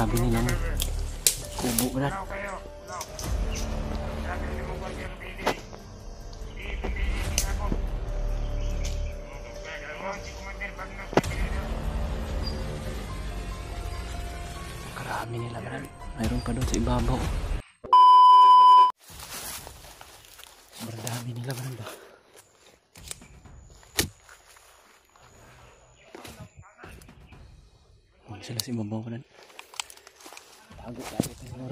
sinasabi nilang kubo Brad. Karami nila Brad. Mayroon pa doon sa ibabaw. Sobrang dami nila Brad. Sila si ibabaw Brad. Tago tayo siguro.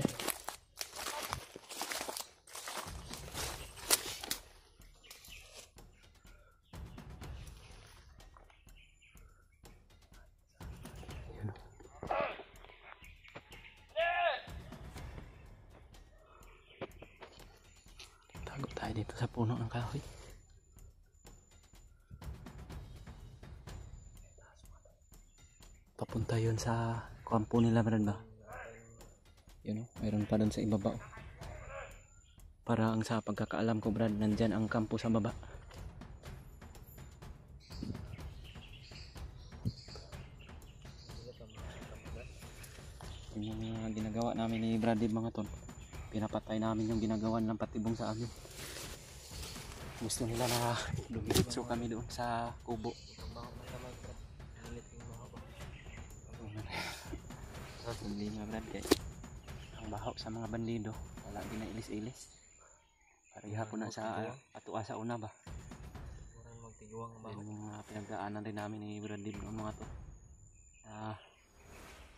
Tago tayo dito sa puno ng kahoy. Papunta yun sa kampo nila Brad ba? Yun o, mayroon pa doon sa ibaba. Para ang sa pagkakaalam ko Brad, nandyan ang kampo sa baba. Yung mga ginagawa namin ni Brad mga ton, pinapatay namin yung ginagawa ng patibong sa amin. Gusto nila na dumitso kami doon sa kubo. Hindi nga Brad kay ang bahaw sa mga bandido wala din na ilis-ilis. Pariha po na sa atua sa una ba. Yung mga pinagdaanan rin namin ni Brad ng mga to.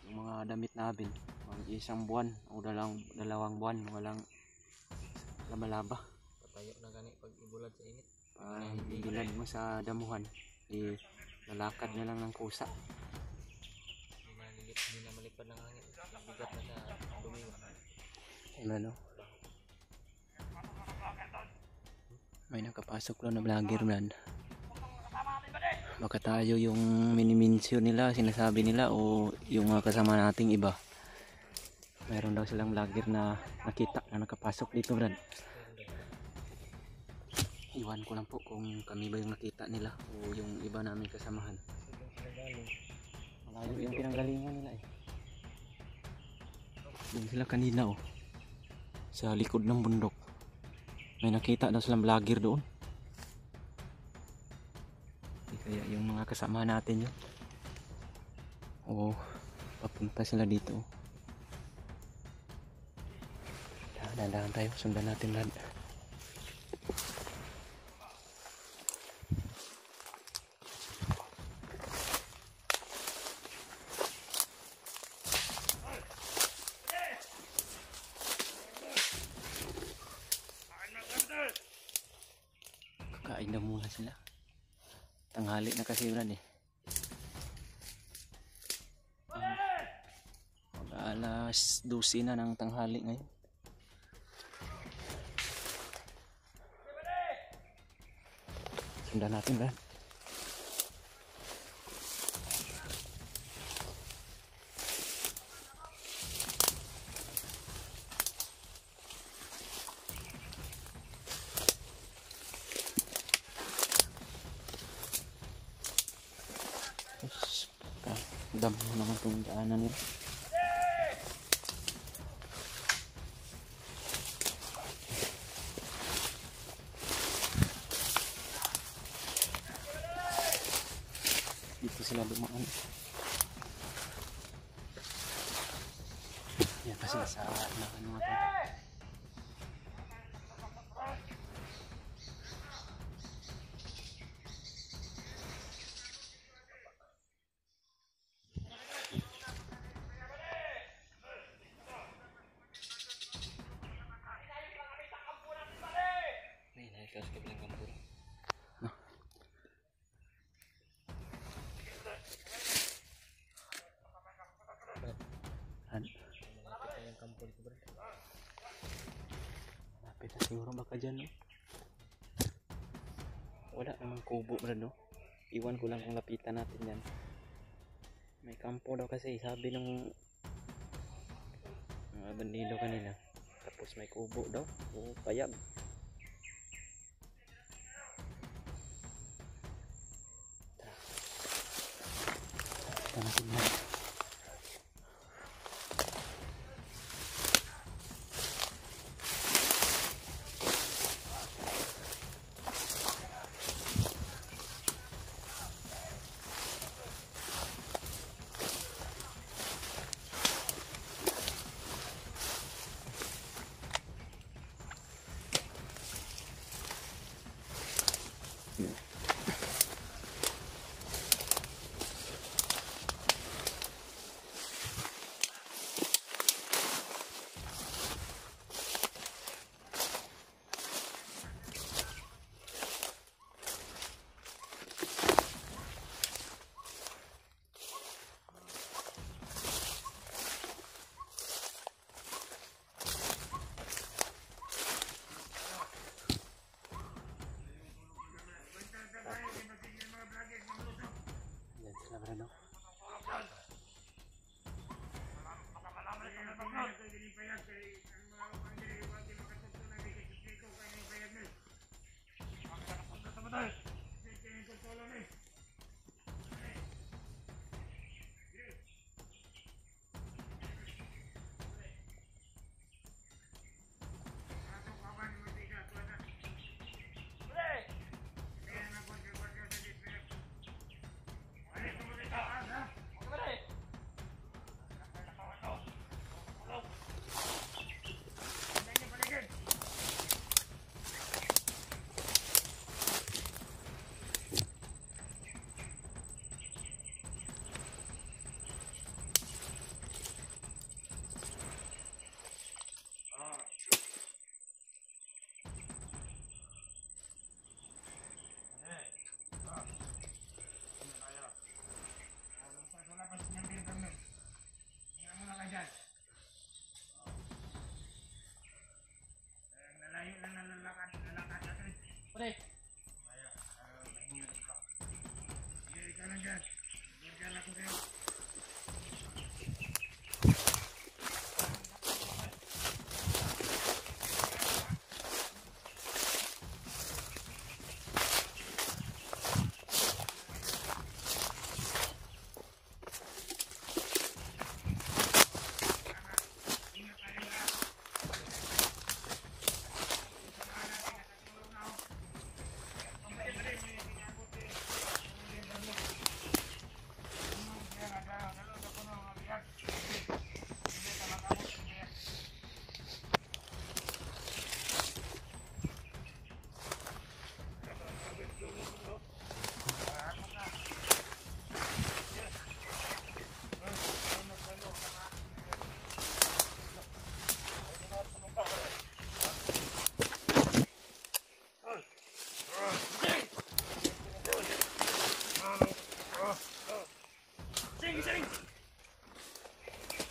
Yung mga damit namin isang buwan o dalawang buwan walang laba-laba. Patayo na gani pag ibulad sa init. Ibulad mo sa damuhan, lalakad na lang ng kusa. Hindi na malipad ng hangin. Bigat na sa dumi. Ano? May nakapasok lang na vlogger Brad. Baka tayo yung mini-mention nila, sinasabi nila o yung kasama nating iba. Mayroon daw silang vlogger na nakita na nakapasok dito Brad. Iwan ko lang po kung kami ba yung nakita nila o yung iba namin kasamahan. Malayo yung pinanggalingan nila eh. Doon sila kanina oh. Sa likod ng bundok. May nakita daw silang vlogger doon. Kaya yung mga kasama natin yun. O papunta sila dito. Dahan-dahan tayo. Sundan natin Brad. Kakain na muna sila. Tanghali na kasi Brad eh. Alas 12 na ng tanghali ngayon. Sundan natin Brad. Damo naman itong daanan nila. Dito sila dumaan. Yan pa sila sa ano ito. Terus ke bilang kampur. Yang kampur itu Brad. Lapit na siguro baka dyan no? Wala namang kubo Brad no? Iwan ko lang kung lapitan natin yan. May kampo daw kasi sabi ng mga bandido kanila. Tapos may kubo daw o payag. Natin na.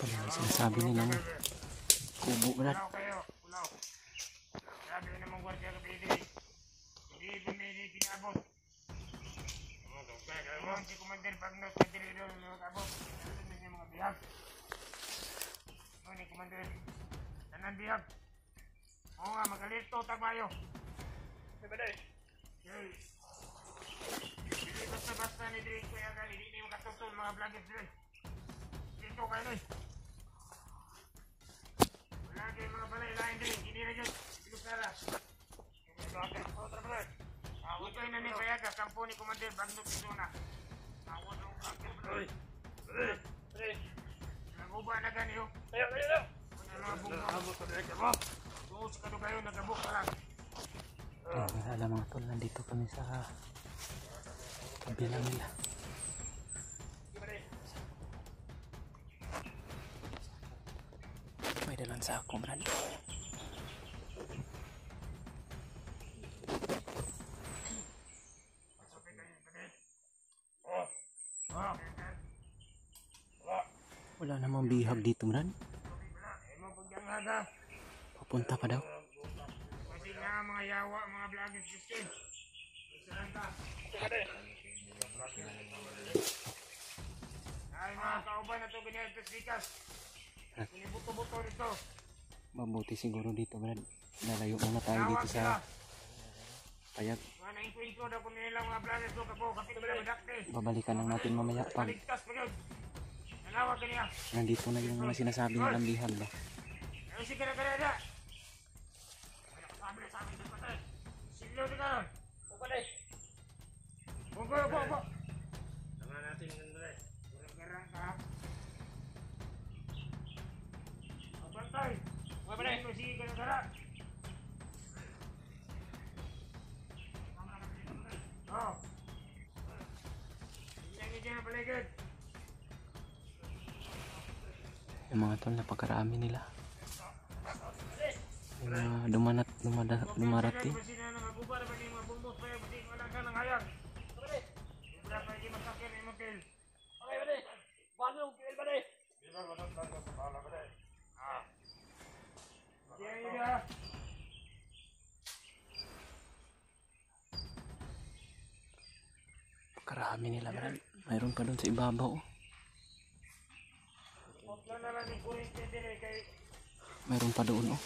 Ano sinasabi nila mo? Kubo Brad. Sabi naman gwardiya ka pwede. Hindi pumili pinabot. Ngayon si Commander Pagnos na dirilo ng mga kabot. Ano niya mga bihag? Ano ni Commander? Tanan bihag. Oo nga, magalito tagmayo. Sabay. Hindi basta-basta ni Dre ko yagan. Hindi niyo makatutol mga vloggers Dre. Dito kayo Dre. Wala kayo mga balay lain Dre. Hindi na yun. Bilusara. Huwag kayo na ni Bayaga. Kampo ni Commander Bagnog Isuna. Tawad ang kakil. Naguba na ganyo. Ayaw. Mga bunga. Buos ka kayo. Nagabok ka lang. Alam mga tol, nandito kami sa kabilang nila. May dalang sako Brad. Wala namang bihag dito Brad. Papunta pa daw. Kasi nga mga yawa, mga vloggers system. Ay mga kauban na ito ganyan ito sikas. Sinibuto-buto nito. Mabuti siguro dito Brad. Lalayo muna tayo dito sa payag. Mga naingko-ingko na kung nila mga vloggers ko kako. Kapit nila madakte. Babalikan lang natin mamaya pag Paligtas pa yun. Nalawag ka niya. nandito na yung mga sinasabi nilang bihag ba. Ano si kada-kada? Sabi ito patay. Silo di ka nun. Pupalay. Upo. Tama natin yung nandun. Garang-garang ka. Pabantay. Pabantay. Sige ka na gara. Oo. Hindi dyan na paligid. Yung mga tol, napakarami nila. Dumarating. Napakarami nila Brad. Mayroon pa doon sa ibabaw. Mayroon pa doon oh.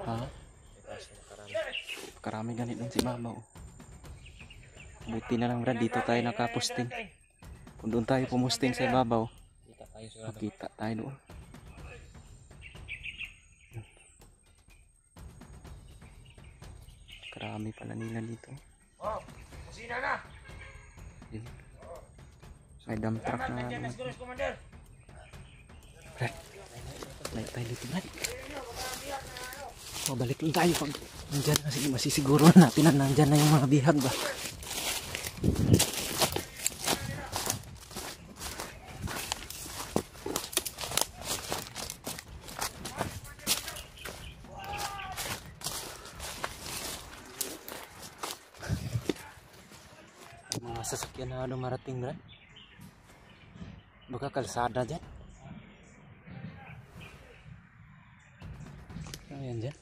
Ha? Karami ganit doon sa ibabaw. Buti na lang Brad, dito tayo nakaposting. Kung doon tayo pumusting sa ibabaw, makita tayo doon. Karami pala nila dito. Oh, kusina na. Yun. May dump truck na naman. Brad, balik tayo dito Brad. O, balik lang tayo pag nandyan na. Sige, masisiguro natin na nandyan na yung mga bihag ba. Mga sasakyan na dumarating Brad. Baka kalsada dyan. Ayan dyan.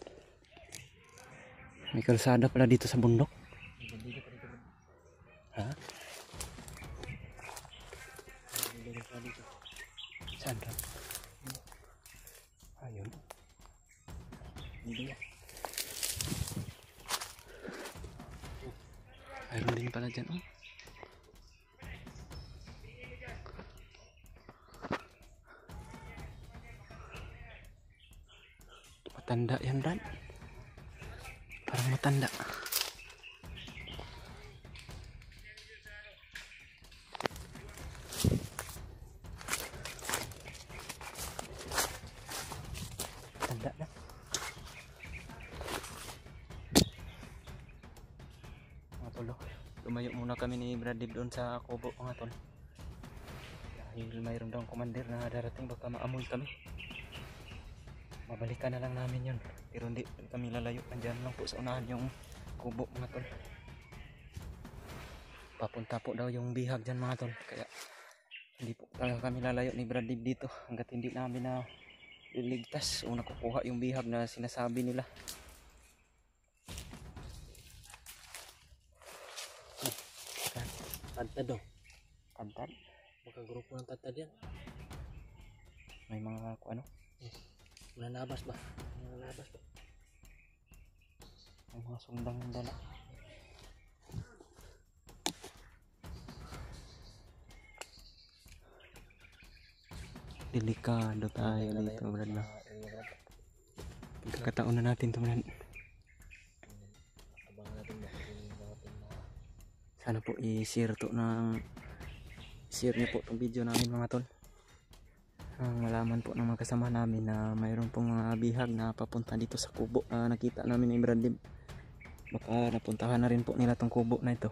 May kalsada pala dito sa bundok. Dito pa dito. Ha? Dito pa dito. Saan ka? Ayun. Dito. Mayroon din pala dyan. Oh. Matanda yan, Brad. Parang matanda. Matanda na. Mga tolo, lumayo muna kami ni Brad Dib doon sa kubo, mga tol. Dahil mayroon daw ang commander na darating, baka maamoy kami. Mabalikan na lang namin yun, pero hindi kami lalayo. Andyan lang po sa unahan yung kubo, mga tol. Papunta po daw yung bihag dyan, mga tol. Kaya hindi po talaga kami lalayo ni Brad Dib dito hanggat hindi namin na liligtas o nakukuha yung bihag na sinasabi nila. Tantad daw. Tantad? Baka grupo ng tantad yan. May mga ano? Mananabas ba? Mananabas ba? May mga sundang dala. Delikado tayo dito, Brad. Pagkakataon na natin ito, Brad. Abangan natin ba? Natin na Sana po i-share to ng share niyo po itong video namin, mga tol. Malaman po ng mga kasama namin na mayroon pong mga bihag na papunta dito sa kubo. Nakita namin ni Brad Dib. Baka napuntahan na rin po nila tong kubo na ito.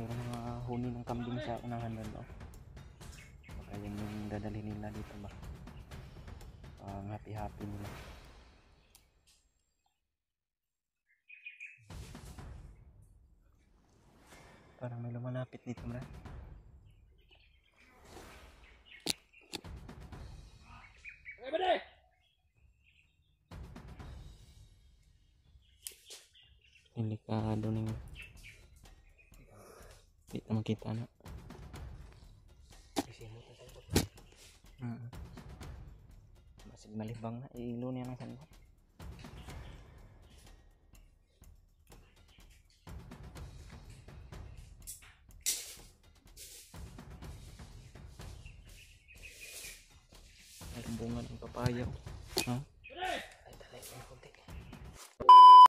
Mayroon mga huni ng kambing sa unahan doon. Baka yun yung dadali nila dito ba. Happy-happy nila. Parang may lumalapit dito, Brad. Delikado ning. Di na makita na. isimot na tayo. Masig malibang na. Ilo niya ng sanwa. Mayroong bunga ng papaya. Ha?